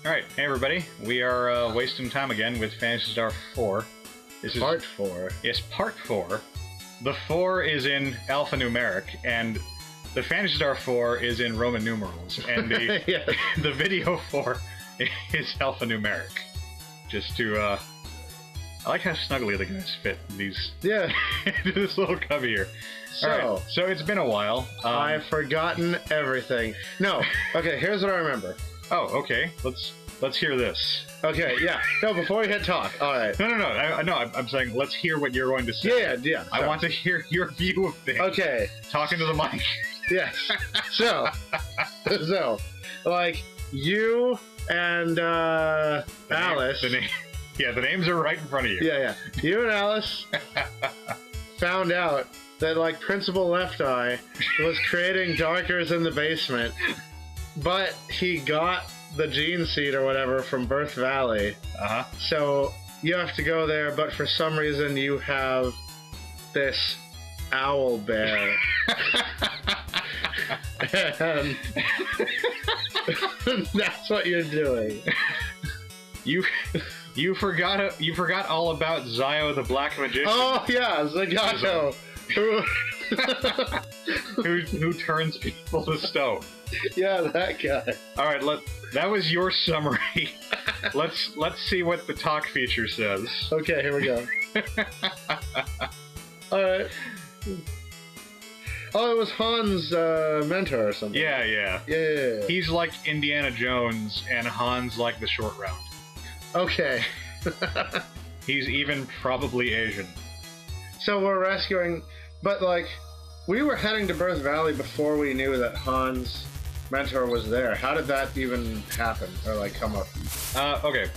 Alright, hey everybody. We are wasting time again with Phantasy Star 4. This is Part 4. Yes, part 4. The 4 is in alphanumeric, and the Phantasy Star 4 is in Roman numerals, and the Yes. the video 4 is alphanumeric. Just to I like how snugly the guys fit these Yeah. into this little cubby here. So, Alright, so it's been a while. I've forgotten everything. No. Okay, here's what I remember. Oh, okay. Let's hear this. Okay, yeah. No, before we hit talk. All right. No. I'm saying let's hear what you're going to say. Yeah. I want to hear your view of things. Okay. Talking to the mic. Yes. So, like, you and Alice. The names are right in front of you. Yeah. You and Alice found out that, like, Principal Left Eye was creating darkers in the basement, but he got the gene seed or whatever from Birth Valley. Uh-huh. So you have to go there, but for some reason you have this owl bear. And that's what you're doing. You forgot all about Zio the Black Magician. Oh yeah, Zagato. who turns people to stone. Yeah, that guy. Alright, that was your summary. Let's see what the talk feature says. Okay, here we go. Alright. Oh, it was Han's mentor or something. Yeah. Yeah. He's like Indiana Jones, and Han's like the short round. Okay. He's even probably Asian. So we're rescuing, but like, we were heading to Birth Valley before we knew that Han's mentor was there. How did that even happen, or like come up? Okay.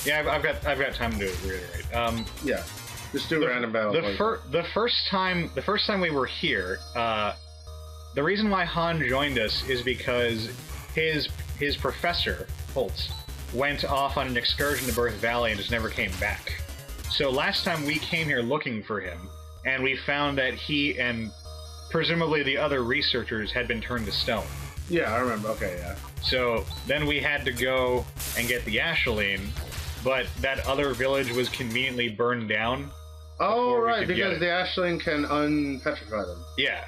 Yeah, I've got time to reiterate. Yeah, just do random battles. The first time we were here, the reason why Han joined us is because his professor Holtz went off on an excursion to Birth Valley and just never came back. So last time we came here looking for him, and we found that he and presumably the other researchers had been turned to stone. Yeah, I remember. Okay, yeah. So then we had to go and get the Asheline, but that other village was conveniently burned down. Oh, right, because the Asheline can unpetrify them. Yeah.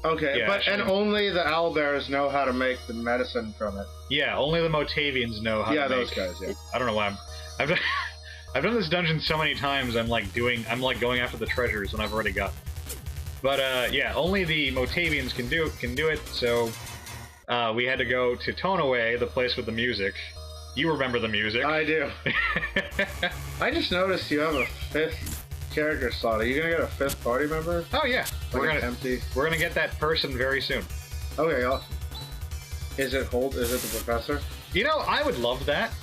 Okay, yeah, but and only the owlbears know how to make the medicine from it. Yeah, only the Motavians know how to make. Yeah, those guys, yeah. I don't know why I've done this dungeon so many times, I'm like going after the treasures when I've already got them. But yeah, only the Motavians can do it, so we had to go to Tonaway, the place with the music. You remember the music. I do. I just noticed you have a 5th character slot. Are you gonna get a 5th party member? Oh yeah. Like We're gonna get that person very soon. Okay, awesome. Is it Holt? Is it the professor? You know, I would love that.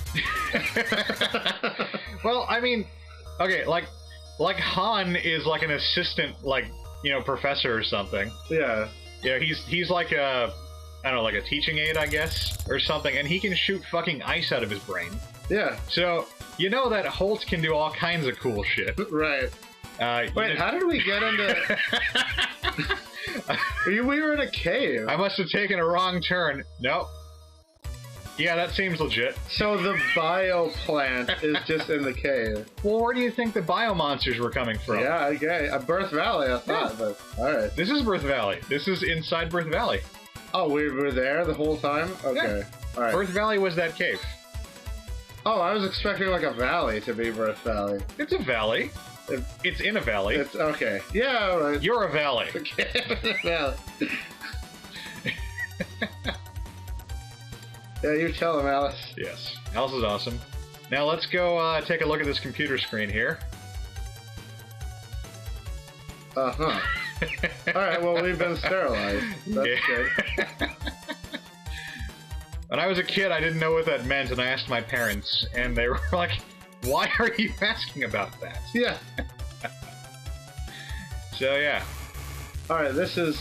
Well, I mean, okay, like Han is like an assistant, like, you know, professor or something. Yeah. Yeah, he's like a, I don't know, like a teaching aide, I guess, or something, and he can shoot fucking ice out of his brain. Yeah. So, you know that Holt can do all kinds of cool shit. Right. Wait, how did we get into... We were in a cave. I must have taken a wrong turn. Nope. Yeah, that seems legit. So the bio plant is just in the cave. Well, where do you think the bio monsters were coming from? Yeah, okay. Birth Valley, I thought, but alright. This is Birth Valley. This is inside Birth Valley. Oh, we were there the whole time? Okay. Yeah. Alright. Birth Valley was that cave. Oh, I was expecting like a valley to be Birth Valley. It's a valley. It's in a valley. It's okay. Yeah, alright. You're a valley. Okay, valley. Yeah, you tell him, Alice. Yes. Alice is awesome. Now let's go take a look at this computer screen here. Uh-huh. Alright, well, we've been sterilized. That's good. When I was a kid, I didn't know what that meant, and I asked my parents, and they were like, why are you asking about that? Yeah. So, yeah. Alright, this is...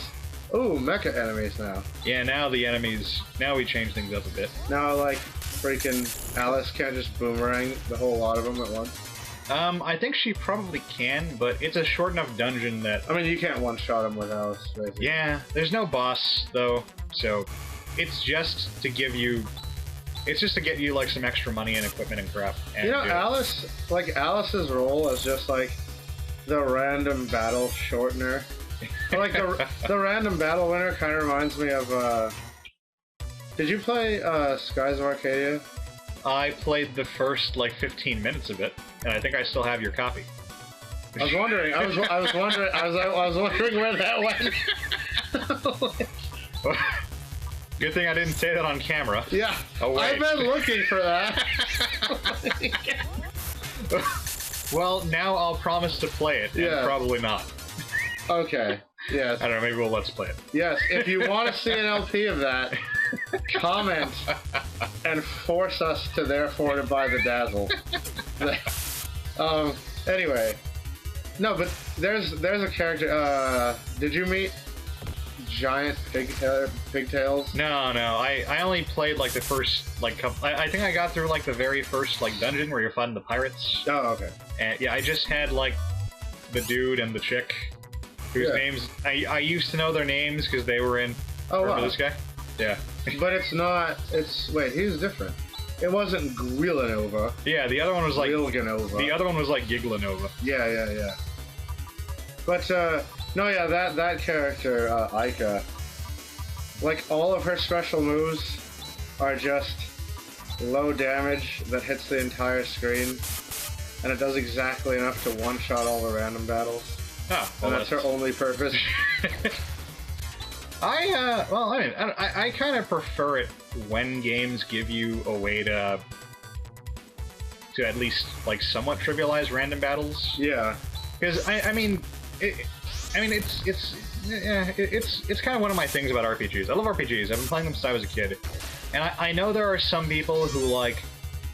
Ooh, mecha enemies now. Yeah, now the enemies... Now we change things up a bit. Now, like, freaking Alice can't just boomerang the whole lot of them at once. I think she probably can, but it's a short enough dungeon that... I mean, you can't one-shot him with Alice, basically. Yeah, there's no boss, though, so it's just to give you It's just to get you like some extra money and equipment and crap. And You know, Alice's role is just like the random battle shortener. Like the random battle winner kind of reminds me of. Did you play Skies of Arcadia? I played the first like 15 minutes of it, and I think I still have your copy. I was wondering. I was wondering where that went. Good thing I didn't say that on camera. Yeah. Oh, wait. I've been looking for that. Well, now I'll promise to play it, and probably not. Okay. Yes. I don't know, maybe we'll let's play it. Yes, if you want to see an LP of that, comment and force us to therefore to buy the Dazzle. Anyway. No, but there's a character, did you meet Giant Pigtails? No, I only played like the first like couple. I think I got through like the very first like dungeon where you're fighting the pirates. Oh, okay. And yeah, I just had like the dude and the chick, whose names I used to know their names because they were in. Oh, remember wow. this guy? Yeah. But it's not. Wait, he's different. It wasn't Guilanova. Yeah, the other one was like Gilganova. The other one was like Giglanova. Yeah. But no, yeah, that character, Aika, like all of her special moves are just low damage that hits the entire screen, and it does exactly enough to one-shot all the random battles. Oh, well, and that's her only purpose. I kind of prefer it when games give you a way to at least like somewhat trivialize random battles. Yeah. Because it's kind of one of my things about RPGs. I love RPGs. I've been playing them since I was a kid, and I know there are some people who like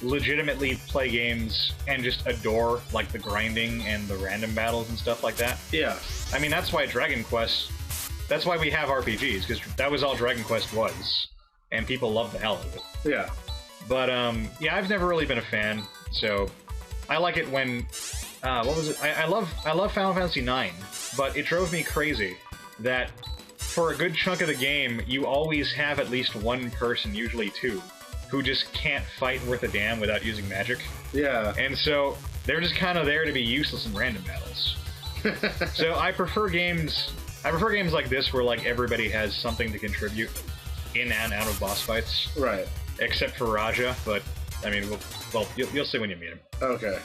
legitimately play games and just adore like the grinding and the random battles and stuff like that. Yeah. I mean, that's why Dragon Quest. That's why we have RPGs, because that was all Dragon Quest was, and people love the hell out of it. Yeah. But yeah, I've never really been a fan, so I like it when. What was it? I love Final Fantasy IX, but it drove me crazy that for a good chunk of the game, you always have at least one person, usually two, who just can't fight worth a damn without using magic. Yeah. And so they're just kind of there to be useless in random battles. So I prefer games like this where like everybody has something to contribute in and out of boss fights. Right. Except for Raja, but I mean, well, you'll see when you meet him. Okay.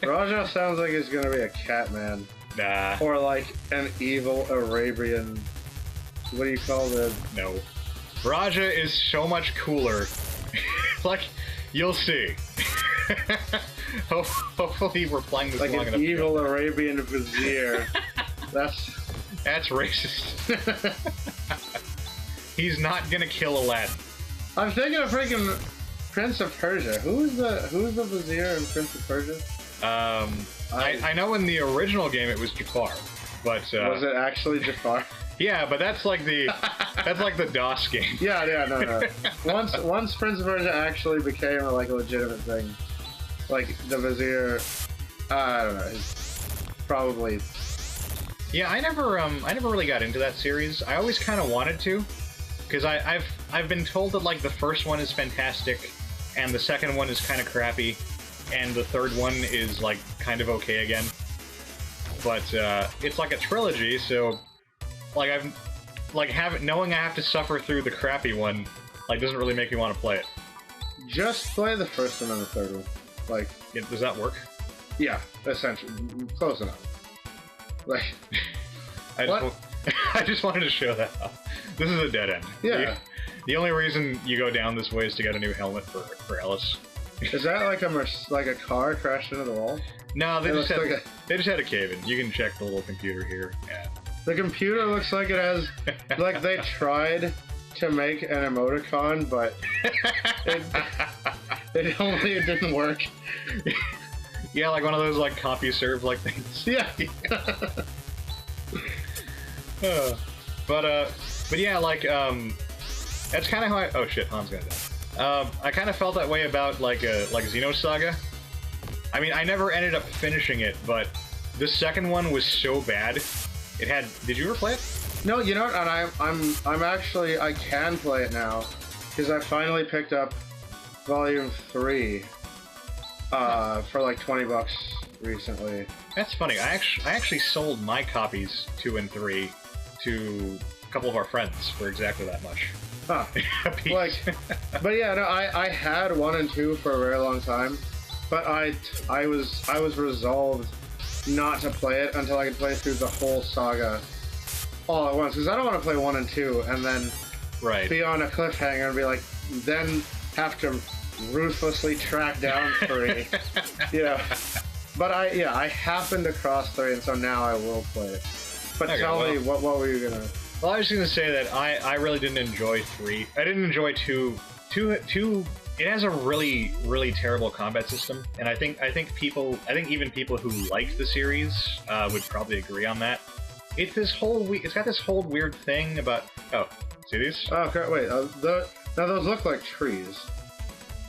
Raja sounds like he's gonna be a cat man. Nah. Or like an evil Arabian. What do you call the? No. Raja is so much cooler. Like, you'll see. Hopefully we're playing this like long an enough. Evil Arabian vizier. That's racist. He's not gonna kill Aladdin. I'm thinking of freaking Prince of Persia. Who's the vizier in Prince of Persia? I know in the original game it was Jafar, but was it actually Jafar? Yeah, but that's like the DOS game. Yeah, no. Once Prince of Persia actually became like a legitimate thing, like the vizier, I don't know, he's probably. Yeah, I never really got into that series. I always kind of wanted to, because I've been told that like the first one is fantastic, and the second one is kind of crappy, and the third one is like kind of okay again. But it's like a trilogy, so like knowing I have to suffer through the crappy one, like doesn't really make me want to play it. Just play the first one and the third one. Like, yeah, does that work? Yeah, essentially, close enough. Like, I just wanted to show that off. This is a dead end. Yeah. The only reason you go down this way is to get a new helmet for Ellis. Is that like a car crashed into the wall? No, they just had a cave in. You can check the little computer here. Yeah. The computer looks like it has, like they tried to make an emoticon, but it didn't work. Yeah, like one of those like CompuServe like things. Yeah. But yeah, like that's kind of how oh shit, Han's gonna die. I kind of felt that way about like Xenosaga. I mean, I never ended up finishing it, but the second one was so bad. It had. Did you ever play it? No, you know what? And I'm actually I can play it now because I finally picked up Volume 3 for like $20 recently. That's funny. I actually sold my copies 2 and 3 to a couple of our friends for exactly that much. Huh. Like, but yeah, no, I had 1 and 2 for a very long time, but I was resolved not to play it until I could play through the whole saga all at once, because I don't want to play 1 and 2 and then be on a cliffhanger and be like, then have to ruthlessly track down 3. Yeah. But I happened to cross 3, and so now I will play it. But okay, tell me, what were you gonna... Well, I was gonna say that I really didn't enjoy 3. I didn't enjoy 2. 2, it has a really, really terrible combat system, and I think even people who liked the series would probably agree on that. It's got this whole weird thing about... Oh, see these? Oh, okay, wait, now those look like trees.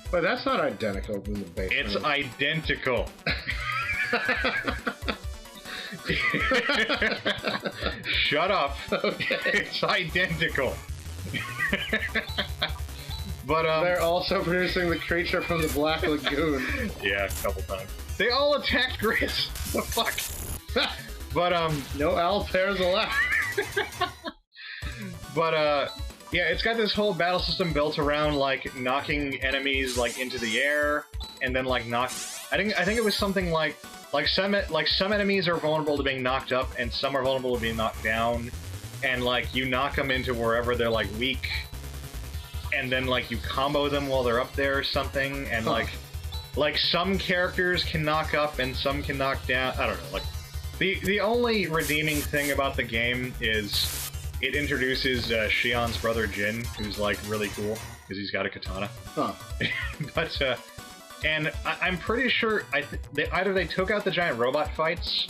But that's not identical in the basement. It's identical. Shut up. Okay. It's identical. But they're also producing the creature from the Black Lagoon. Yeah, a couple times. They all attacked Grizz. What the fuck? But no owl pairs allowed. But yeah, it's got this whole battle system built around like knocking enemies like into the air, and then like I think it was something like some enemies are vulnerable to being knocked up, and some are vulnerable to being knocked down, and like you knock them into wherever they're like weak, and then like you combo them while they're up there or something, and like some characters can knock up and some can knock down. I don't know. Like the only redeeming thing about the game is it introduces Shion's brother Jin, who's like really cool because he's got a katana. Huh. But and I'm pretty sure either they took out the giant robot fights,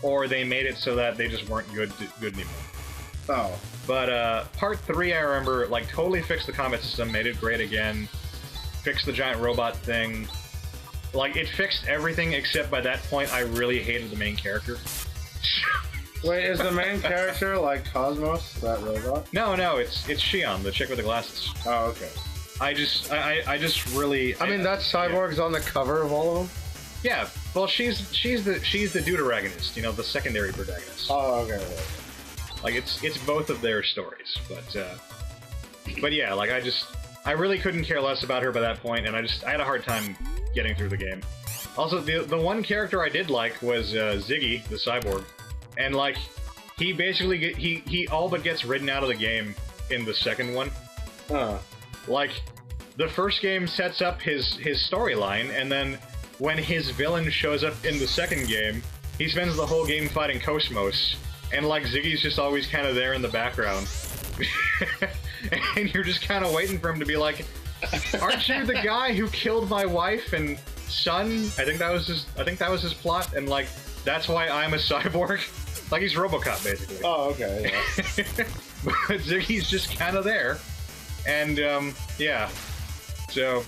or they made it so that they just weren't good anymore. Oh. But part 3, I remember, like totally fixed the combat system, made it great again, fixed the giant robot thing. Like it fixed everything except by that point I really hated the main character. Wait, is the main character like Cosmos, that robot? No, it's Shion, the chick with the glasses. Oh, okay. I just really... I mean, that cyborg's on the cover of all of them? Yeah, well, she's the deuteragonist, you know, the secondary protagonist. Oh, okay. Like, it's both of their stories, but yeah, like, I really couldn't care less about her by that point, and I had a hard time getting through the game. Also, the one character I did like was Ziggy, the cyborg, and like, he basically he all but gets ridden out of the game in the second one. Huh. Like, the first game sets up his storyline, and then when his villain shows up in the second game, he spends the whole game fighting Cosmos, and like Ziggy's just always kind of there in the background. And you're just kind of waiting for him to be like, aren't you the guy who killed my wife and son? I think that was his plot, and like, that's why I'm a cyborg. Like, he's RoboCop, basically. Oh, okay, yeah. But Ziggy's just kind of there. And, yeah. So,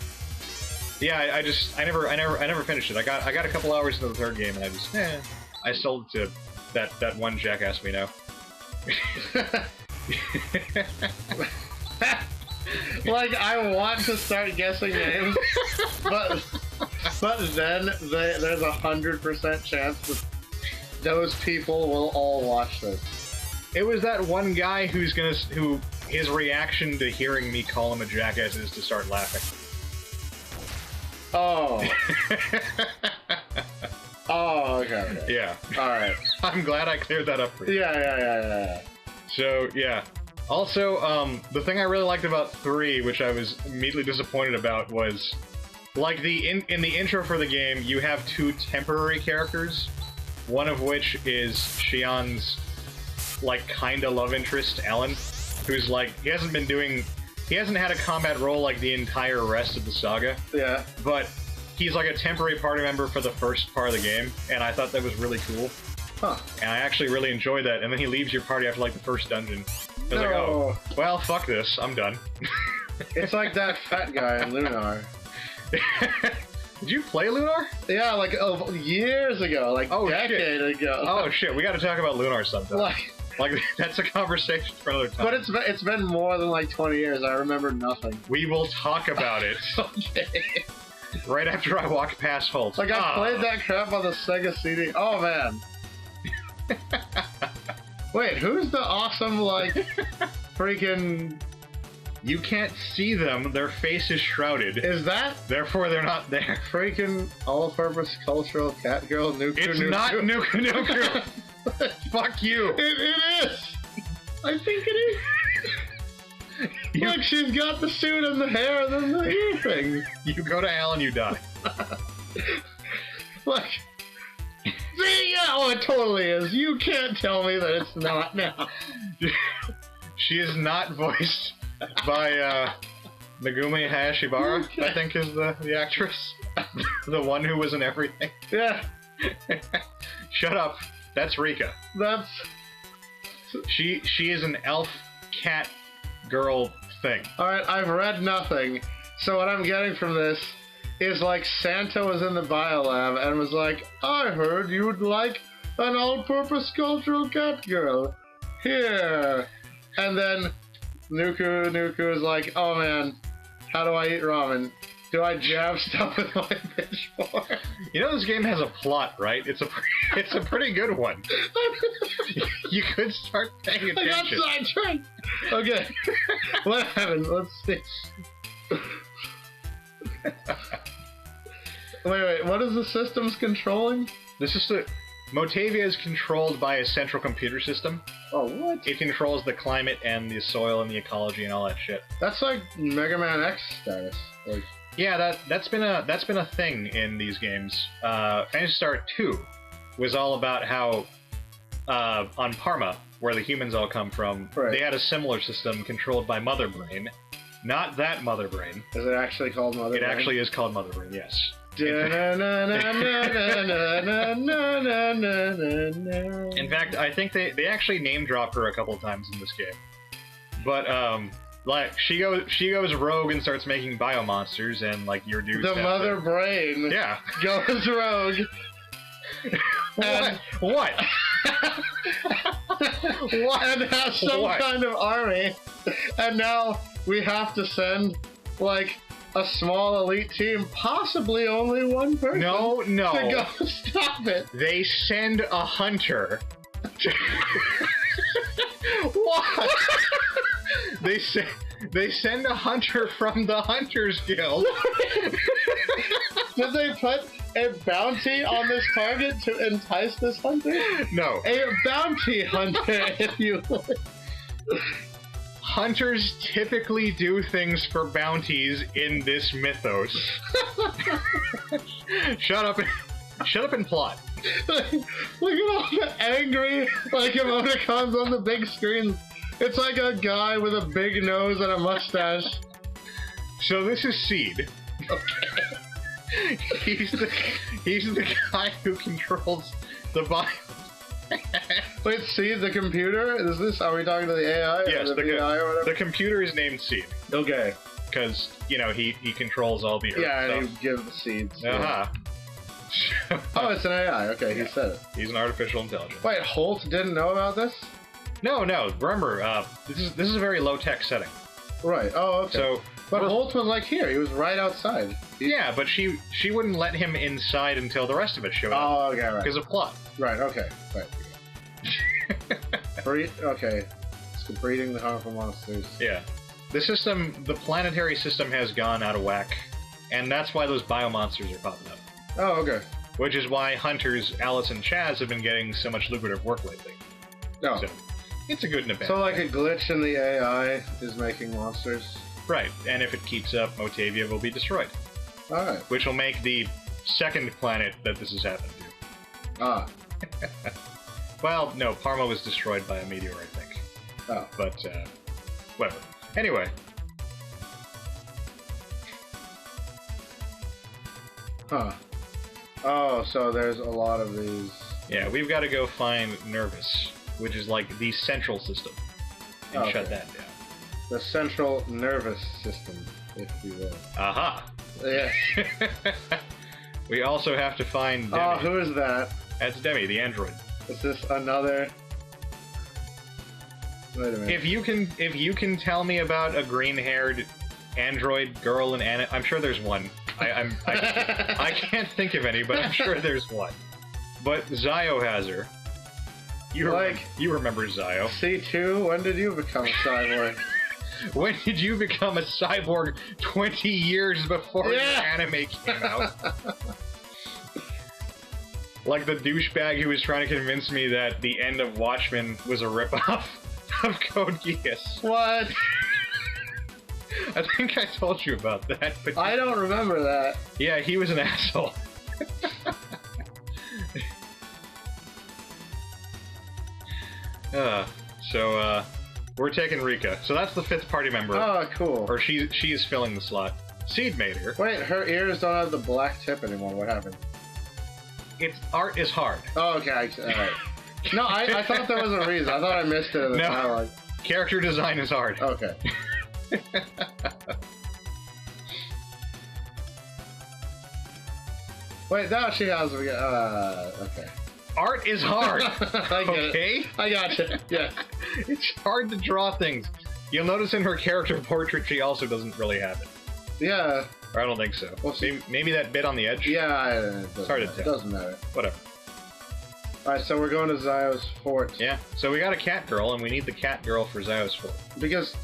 yeah, I never finished it. I got a couple hours into the third game, and I sold it to that one jackass we know. Like, I want to start guessing names, but then there's 100% chance that those people will all watch this. It was that one guy who his reaction to hearing me call him a jackass is to start laughing. Oh. Oh, okay. Yeah. Alright. I'm glad I cleared that up for you. Yeah. So, yeah. Also, the thing I really liked about 3, which I was immediately disappointed about, was, like, in the intro for the game, you have 2 temporary characters, one of which is Shion's, like, kinda love interest, Alan, who's, like, he hasn't had a combat role, like, the entire rest of the saga. Yeah. But he's, like, a temporary party member for the first part of the game, and I thought that was really cool. Huh. And I actually really enjoyed that, and then he leaves your party after, like, the first dungeon. I was No. like, oh, well, fuck this, I'm done. It's like that fat guy in Lunar. Did you play Lunar? Yeah, like years ago, like decade ago. Oh shit, we gotta talk about Lunar sometime. Like, that's a conversation for another time. But it's been more than like 20 years. I remember nothing. We will talk about it. Okay. Right after I walk past Holt. Like, I played that crap on the Sega CD. Oh, man. Wait, who's the awesome, like, freaking... You can't see them. Their face is shrouded. Is that... Therefore, they're not there. Freaking all-purpose cultural cat girl Nuku It's Nuku. not Nuku Nuku. Fuck you. It is. I think it is. Look, she's got the suit and the hair and then the ear thing. You go to hell and you die. Look. See, yeah, oh, it totally is. You can't tell me that it's not now. She is not voiced by Megumi Hayashibara, Okay. I think is the actress. The one who was in everything. Yeah, Shut up. That's Rika. that's... She is an elf cat girl thing. Alright, I've read nothing. So what I'm getting from this is like Santa was in the biolab and was like, I heard you'd like an all-purpose cultural cat girl. Here. And then Nuku is like, oh man, how do I eat ramen? Do I jab stuff with my pitchfork? You know this game has a plot, right? It's a pretty good one. You could start paying I got attention. sidetracked. Okay. What happened? Let's see. Wait, what is the systems controlling? This is the Motavia is controlled by a central computer system. Oh, what? It controls the climate and the soil and the ecology and all that shit. That's like Mega Man X status. Like, Yeah, that's been a thing in these games. Phantasy Star 2 was all about how on Parma, where the humans all come from, Right. they had a similar system controlled by Mother Brain. Not that Mother Brain. is it actually called Mother It Brain? actually is called Mother Brain, yes. In In fact, I think they actually name drop her a couple times in this game. But like she goes rogue and starts making biomonsters, and like your dudes. the have Mother to- Brain Yeah. goes rogue. And, What? and has some What? kind of army. And now we have to send, like, a small elite team, possibly only one person, No. to go stop it. They send a hunter. What? They send a hunter from the Hunters Guild. Did they put a bounty on this target to entice this hunter? No. A bounty hunter, if you would. Hunters typically do things for bounties in this mythos. Shut up and plot. Look at all the angry, like, emoticons on the big screen. It's like a guy with a big nose and a mustache. So this is Seed. He's the guy who controls the bio. Wait, see the computer? Is this? Are we talking to the AI? Yes, or the AI or whatever? the computer is named Seed Okay. because he controls all the earth Yeah, and stuff. he gives the seeds. Uh-huh. Oh, it's an AI. Okay, he said it. He's an artificial intelligence. Wait, Holt didn't know about this? No. Remember, this is a very low tech setting. Right. Oh, okay. So, but Holt was like here. He was right outside. yeah, but she wouldn't let him inside until the rest of it showed up Oh, okay, right. because of plot. Right. Okay. Right. Okay. So breeding the harmful monsters. Yeah, the planetary system has gone out of whack, and that's why those biomonsters are popping up. Oh, okay. Which is why hunters Alice and Chaz have been getting so much lucrative work lately. No. So, it's a good and a bad. So like a glitch in the AI is making monsters. Right, and if it keeps up, Motavia will be destroyed. Alright. Which will make the second planet that this has happened to. Ah. Well, no, Parma was destroyed by a meteor, I think. Oh. But, whatever. Anyway. Huh. Oh, so there's a lot of these. Yeah, we've got to go find Nervous, which is like the central system, and shut Okay. that down. The central nervous system, if you will. Aha! Yes. We also have to find Demi. Oh, who is that? That's Demi, the android. Is this another? Wait a minute. If you can tell me about a green-haired android girl in anime, I'm sure there's one. I can't think of any, but I'm sure there's one. But Zio has her. You remember Zio? C2, when did you become a cyborg? When did you become a cyborg 20 years before your anime came out? Like the douchebag who was trying to convince me that the end of Watchmen was a ripoff of Code Geass. What? I think I told you about that, but I don't remember that. yeah, he was an asshole. So we're taking Rika. So that's the 5th party member. Oh, cool. Or she is filling the slot. Seed made her. Wait, her ears don't have the black tip anymore. What happened? Art is hard. Oh, okay. Alright. No, I thought there was a reason. I thought I missed it in the dialogue. Character design is hard. Okay. Wait, now she has... okay. Art is hard. I get it. I gotcha. Yeah. It's hard to draw things. You'll notice in her character portrait she also doesn't really have it. Yeah. Or I don't think so. Well, maybe that bit on the edge? Yeah, it's hard to tell. It doesn't matter. Whatever. Alright, so we're going to Zio's fort. Yeah, so we got a cat girl, and we need the cat girl for Zio's fort. Because...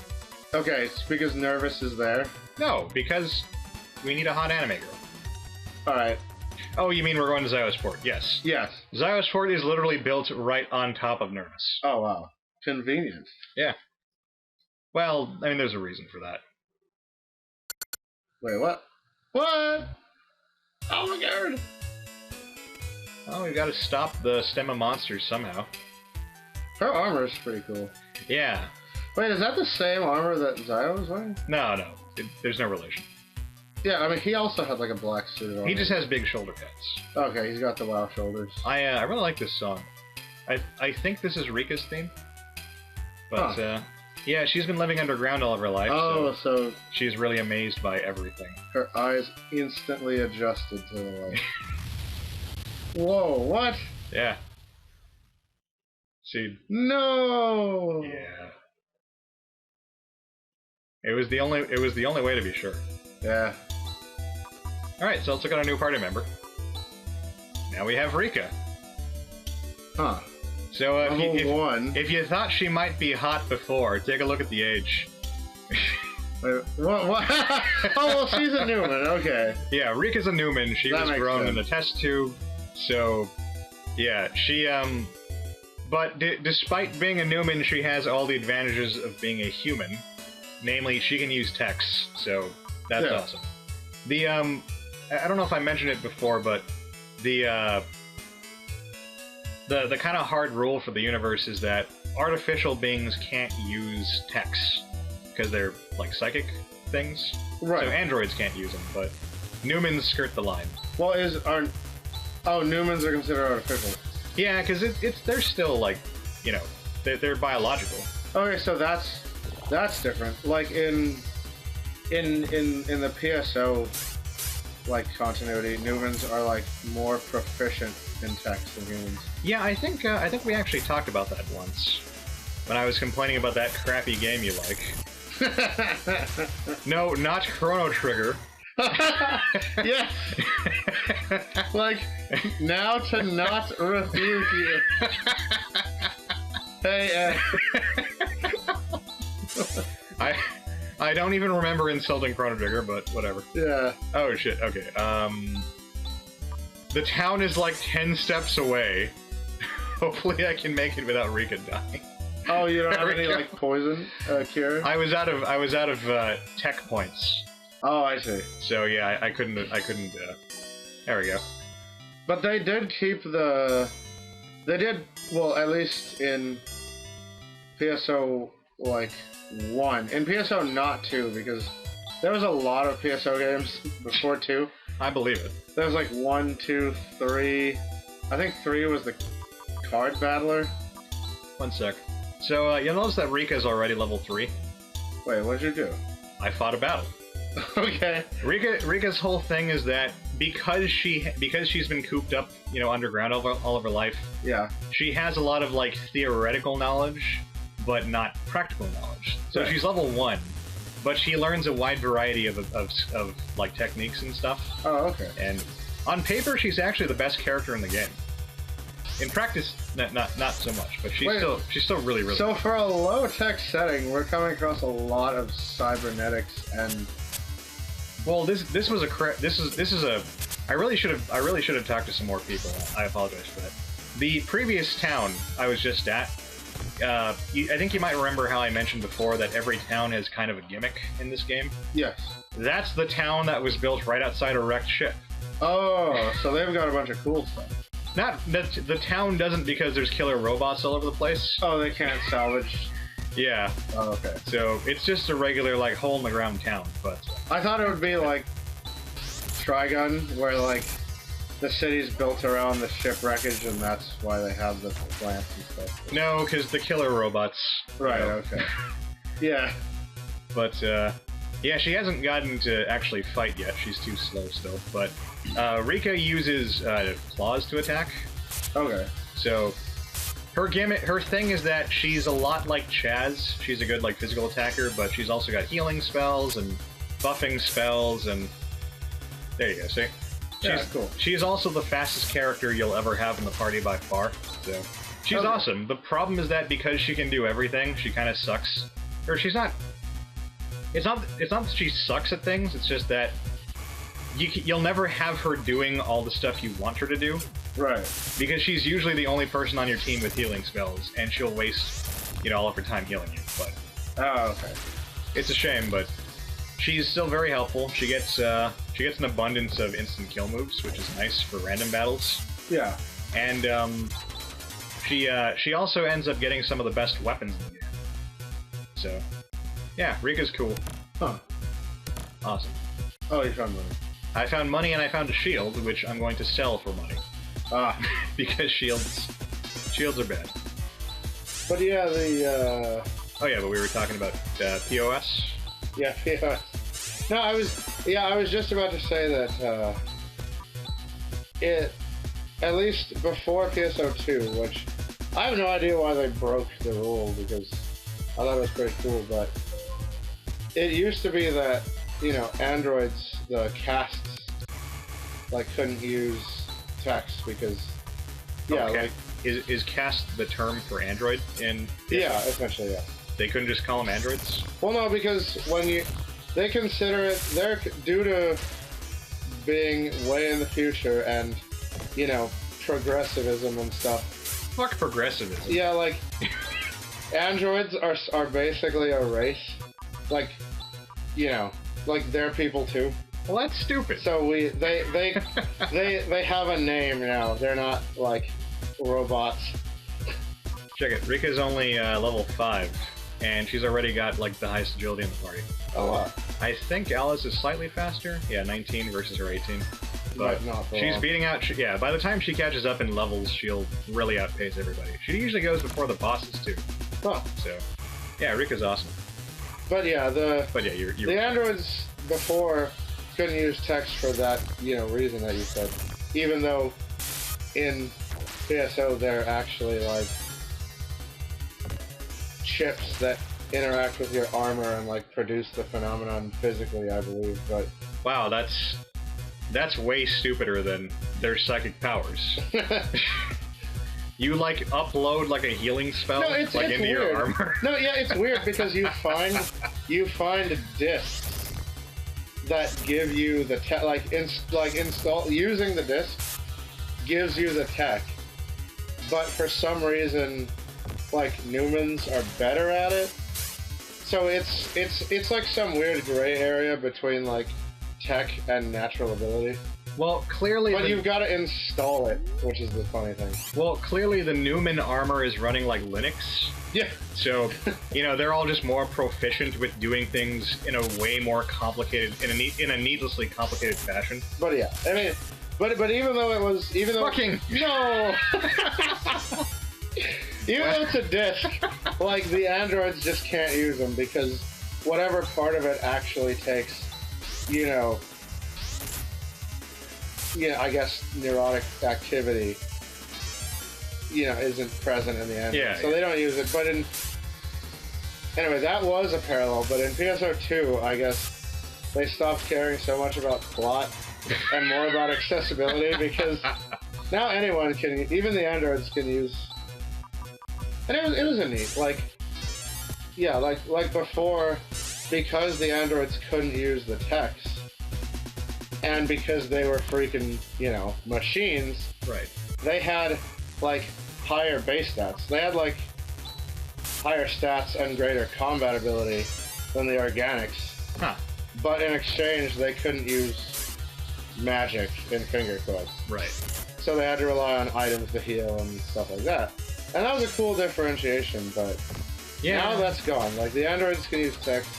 Okay, it's because Nervous is there? No, because we need a hot anime girl. Alright. Oh, you mean we're going to Zio's fort? Yes. Yes. Zio's fort is literally built right on top of Nervous. Oh, wow. Convenient. Yeah. Well, I mean, there's a reason for that. Wait, what? What? Oh my god! Oh, we've got to stop the stem of monsters somehow. Her armor is pretty cool. Yeah. Wait, is that the same armor that Zio was wearing? No. There's no relation. Yeah, I mean, he also had like a black suit on. He just has big shoulder pads. Okay, he's got the WoW shoulders. I really like this song. I think this is Rika's theme. But, yeah, she's been living underground all of her life. Oh, so she's really amazed by everything. Her eyes instantly adjusted to the light. Whoa, what? Yeah. See. No! Yeah. It was the only way to be sure. Yeah. Alright, so let's look at our new party member. Now we have Rika. Huh. So if you thought she might be hot before, take a look at the age. Wait, what? Oh, well, she's a Newman, okay. Yeah, Rika's a Newman. She was grown in a test tube, so yeah, she but despite being a Newman, she has all the advantages of being a human. Namely, she can use text, so that's awesome. The I don't know if I mentioned it before, but the kind of hard rule for the universe is that artificial beings can't use text because they're like psychic things. Right. So androids can't use them, but Newmans skirt the line. Well, Newmans are considered artificial? Yeah, because they're still like, you know, they're biological. Okay, so that's different. Like in the PSO like continuity, Newmans are like more proficient in text than humans. Yeah, I think we actually talked about that once when I was complaining about that crappy game you like. No, not Chrono Trigger. Yes. Like now to not refute you. Hey, I don't even remember insulting Chrono Trigger, but whatever. Yeah. Oh shit. Okay. The town is like 10 steps away. Hopefully, I can make it without Rika dying. Oh, you don't have any like poison cure? I was out of tech points. Oh, I see. So yeah, I couldn't. There we go. But they did keep the. They did well, at least in PSO like 1. In PSO not 2, because there was a lot of PSO games before 2. I believe it. There was like 1, 2, 3. I think 3 was the card battler. One sec. So you'll notice that Rika's already level 3. Wait, what did you do? I fought a battle. Okay. Rika's whole thing is that because she's been cooped up, you know, underground all of her life. Yeah. She has a lot of like theoretical knowledge, but not practical knowledge. So Right. she's level 1, but she learns a wide variety of like techniques and stuff. Oh, okay. And on paper, she's actually the best character in the game. In practice, not so much, but she's still really So good. for a low tech setting, we're coming across a lot of cybernetics and. Well, this is a. I really should have talked to some more people. I apologize for that. The previous town I was just at. I think you might remember how I mentioned before that every town has kind of a gimmick in this game. Yes. That's the town that was built right outside a wrecked ship. Oh, so they've got a bunch of cool stuff. Not that the town doesn't because there's killer robots all over the place. Oh, they can't salvage. Yeah. Oh, okay. So it's just a regular like hole in the ground town, but I thought it would be like Trigun, where like the city's built around the ship wreckage, and that's why they have the plants and stuff. no, because the killer robots. Right. You know. Okay. Yeah. But yeah, she hasn't gotten to actually fight yet. She's too slow still. But Rika uses claws to attack. Okay. So her thing is that she's a lot like Chaz. She's a good like physical attacker, but she's also got healing spells and buffing spells, and there you go. See, Yeah, cool. She's also the fastest character you'll ever have in the party by far. So she's Okay. awesome. The problem is that because she can do everything, she kind of sucks. Or she's not. It's not that she sucks at things. It's just that you'll never have her doing all the stuff you want her to do. Right. Because she's usually the only person on your team with healing spells, and she'll waste, all of her time healing you. But Oh, okay. it's a shame, but she's still very helpful. She gets an abundance of instant kill moves, which is nice for random battles. Yeah. And she also ends up getting some of the best weapons in the game. So yeah, Rika's cool. Huh. Awesome. Oh, you found money. I found money and I found a shield, which I'm going to sell for money. Ah. Because shields are bad. But yeah, the Oh yeah, but we were talking about POS. yeah. No, I was just about to say that it, at least before PSO2, which I have no idea why they broke the rule, because I thought it was pretty cool, but it used to be that, androids, the casts, like, couldn't use text because, Okay. Is cast the term for android in PSO? yeah, essentially, yeah. They couldn't just call them androids? Well, no, because they consider it, they're due to being way in the future and, progressivism and stuff. Fuck progressivism. Yeah, like, androids are basically a race. Like, like they're people too. Well, that's stupid. So they have a name now. They're not like robots. Check it. Rika's only level 5, and she's already got like the highest agility in the party. Oh wow. I think Alice is slightly faster. Yeah, 19 versus her 18. But Not for she's long. beating out. Yeah, by the time she catches up in levels, she'll really outpace everybody. She usually goes before the bosses too. Huh. So, yeah, Rika's awesome. But yeah, But yeah, you're the androids before couldn't use text for that, reason that you said. Even though in PSO they're actually like chips that interact with your armor and like produce the phenomenon physically, I believe. But wow, that's way stupider than their psychic powers. You like upload like a healing spell it's into weird. your armor. No, yeah, it's weird because you find discs that give you the tech, install using the disc gives you the tech, but for some reason, like Newmans are better at it. So it's like some weird gray area between like tech and natural ability. Well, clearly, But you've got to install it, which is the funny thing. Well, clearly the Newman armor is running like Linux. Yeah. So, they're all just more proficient with doing things in a way more complicated, in a needlessly complicated fashion. But yeah, I mean, but even though Fucking no, even though it's a disc, like the androids just can't use them because whatever part of it actually takes, I guess neurotic activity, isn't present in the android. Yeah, So they don't use it. But Anyway, that was a parallel, but in PSO2, I guess they stopped caring so much about plot and more about accessibility because now anyone can, even the androids can use. And it was a neat, like, yeah, like before, because the androids couldn't use the text, and because they were freaking, you know, machines, right? They had like higher base stats. They had like higher stats and greater combat ability than the organics. Huh. But in exchange, they couldn't use magic in finger quotes. Right. So they had to rely on items to heal and stuff like that. And that was a cool differentiation, but yeah. Now that's gone. Like, the androids can use text.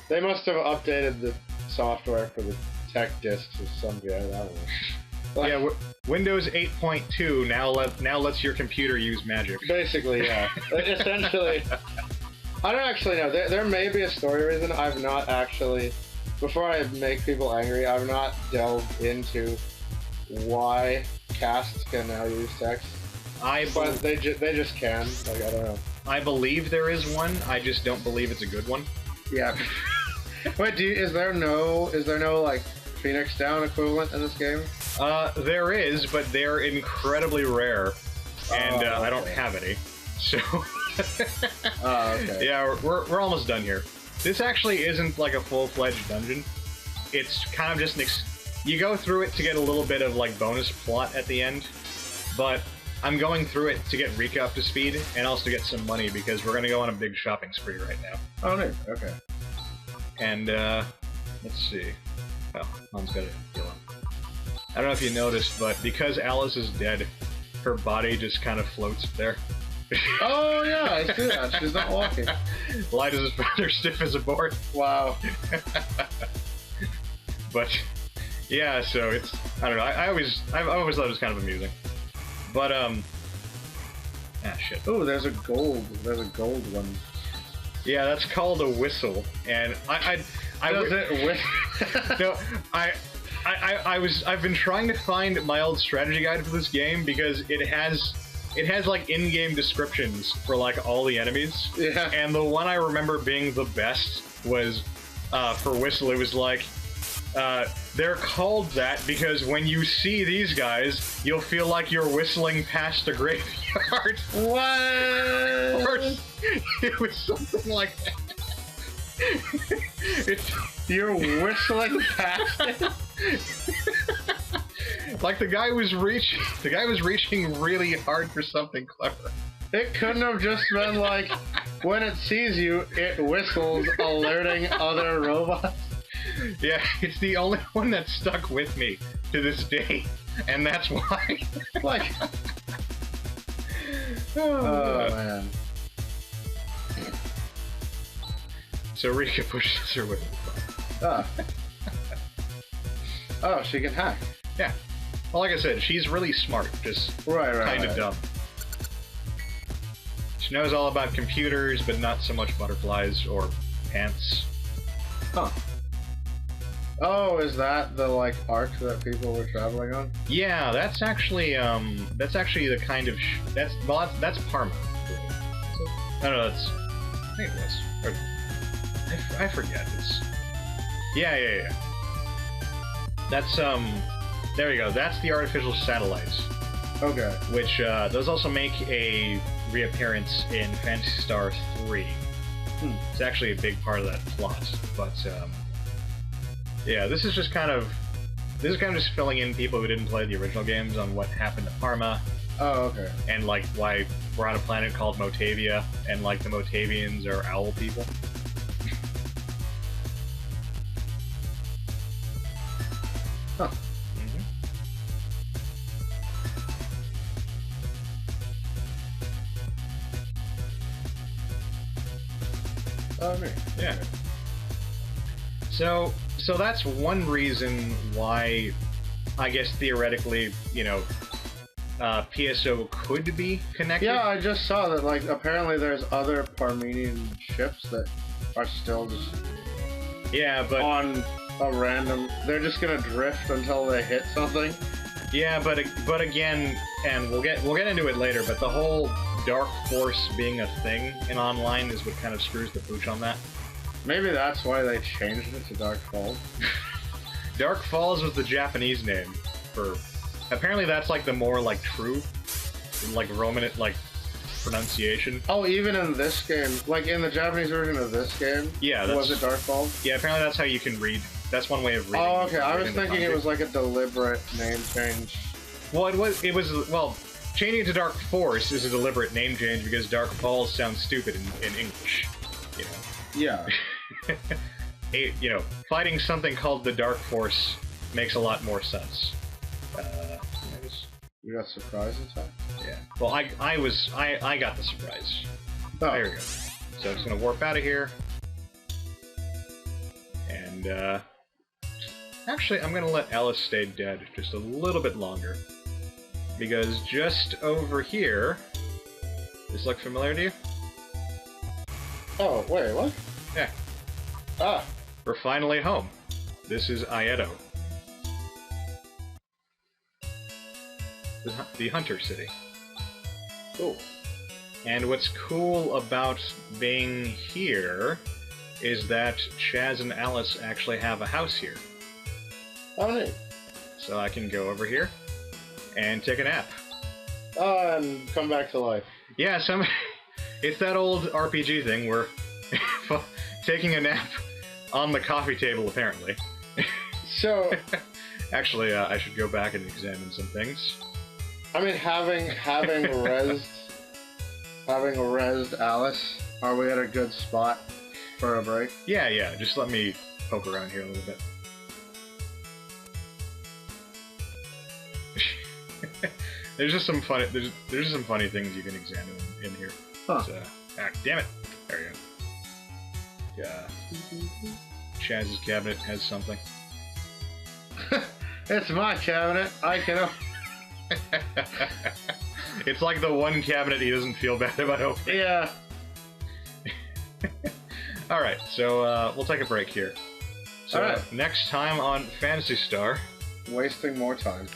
They must have updated the software for the tech disks or something. I don't know. Like, yeah, Windows 8.2 now lets your computer use magic. Basically, yeah. Essentially, I don't actually know. There may be a story reason. I've not actually, before I make people angry, I've not delved into why casts can now use text. But they just can. Like, I don't know. I believe there is one. I just don't believe it's a good one. Yeah. Wait, is there no like Phoenix Down equivalent in this game? There is, but they're incredibly rare, and okay. I don't have any. So. Okay. Yeah, we're almost done here. This actually isn't like a full-fledged dungeon. It's kind of just you go through it to get a little bit of like bonus plot at the end, but I'm going through it to get Rika up to speed and also to get some money because we're gonna go on a big shopping spree right now. Oh, neat. Okay. And let's see. Oh, Han's got a heal him. I don't know if you noticed, but because Alice is dead, her body just kind of floats there. Oh yeah, I see that. She's not walking. Light as a feather, stiff as a board. Wow. But yeah, so it's, I don't know. I always thought it was kind of amusing. But shit. Oh, there's a gold one. Yeah, that's called a whistle, and Does it whistle? No, I've been trying to find my old strategy guide for this game because it has like in-game descriptions for like all the enemies. Yeah. And the one I remember being the best was for whistle. It was like they're called that because when you see these guys, you'll feel like you're whistling past a graveyard. What? Or it was something like that. You're whistling past it? Like the guy was reaching really hard for something clever. It couldn't have just been like, when it sees you, it whistles, alerting other robots. Yeah, it's the only one that stuck with me to this day, and that's why. Like, oh man. So Rika pushes her with the Ah. Oh, she can hack. Yeah. Well, like I said, she's really smart, just kind of dumb. She knows all about computers, but not so much butterflies or pants. Huh. Oh, is that the like arc that people were traveling on? Yeah, that's actually the kind of that's Parma. No, that's I think it was. Or, I forget. It's yeah. That's there you go. That's the artificial satellites. Okay. Which those also make a reappearance in Phantasy Star 3. It's actually a big part of that plot, but yeah, this is kind of just filling in people who didn't play the original games on what happened to Parma. Oh, okay. And like why we're on a planet called Motavia, and like the Motavians are owl people. Huh. Oh, me. Yeah. So that's one reason why, I guess theoretically, you know, PSO could be connected. Yeah, I just saw that, like, apparently there's other Parmenian ships that are still just but on a random... They're just gonna drift until they hit something. Yeah, but again, and we'll get into it later, but the whole Dark Force being a thing in online is what kind of screws the pooch on that. Maybe that's why they changed it to Dark Falls. Dark Falls was the Japanese name for... Apparently that's like the more like true, like Roman like pronunciation. Oh, even in this game, like in the Japanese version of this game, yeah, was it Dark Falls? Yeah, apparently that's how you can read. That's one way of reading. Oh, okay. I was thinking it was like a deliberate name change. Well, it was well, changing it to Dark Force is a deliberate name change because Dark Falls sounds stupid in English. You know. Yeah. You know, fighting something called the Dark Force makes a lot more sense. You got surprise attack? Yeah. Well, I got the surprise. Oh. There we go. So I'm just gonna warp out of here. And, actually, I'm gonna let Alice stay dead just a little bit longer. Because just over here... Does this look familiar to you? Oh, wait, what? Yeah. Ah. We're finally home. This is Aedo. The Hunter City. Cool. And what's cool about being here is that Chaz and Alice actually have a house here. Oh, neat. So I can go over here and take a nap. Oh, and come back to life. Yeah, it's that old RPG thing where taking a nap on the coffee table, apparently. So... Actually, I should go back and examine some things. I mean, having rezzed Alice, are we at a good spot for a break? Yeah, just let me poke around here a little bit. There's just some funny things you can examine in here. Huh. So, damn it! There we go. Yeah. Chaz's cabinet has something. It's my cabinet. I can. It's like the one cabinet he doesn't feel bad about opening. Yeah. Alright, so we'll take a break here. So All right. Next time on Phantasy Star... Wasting more time.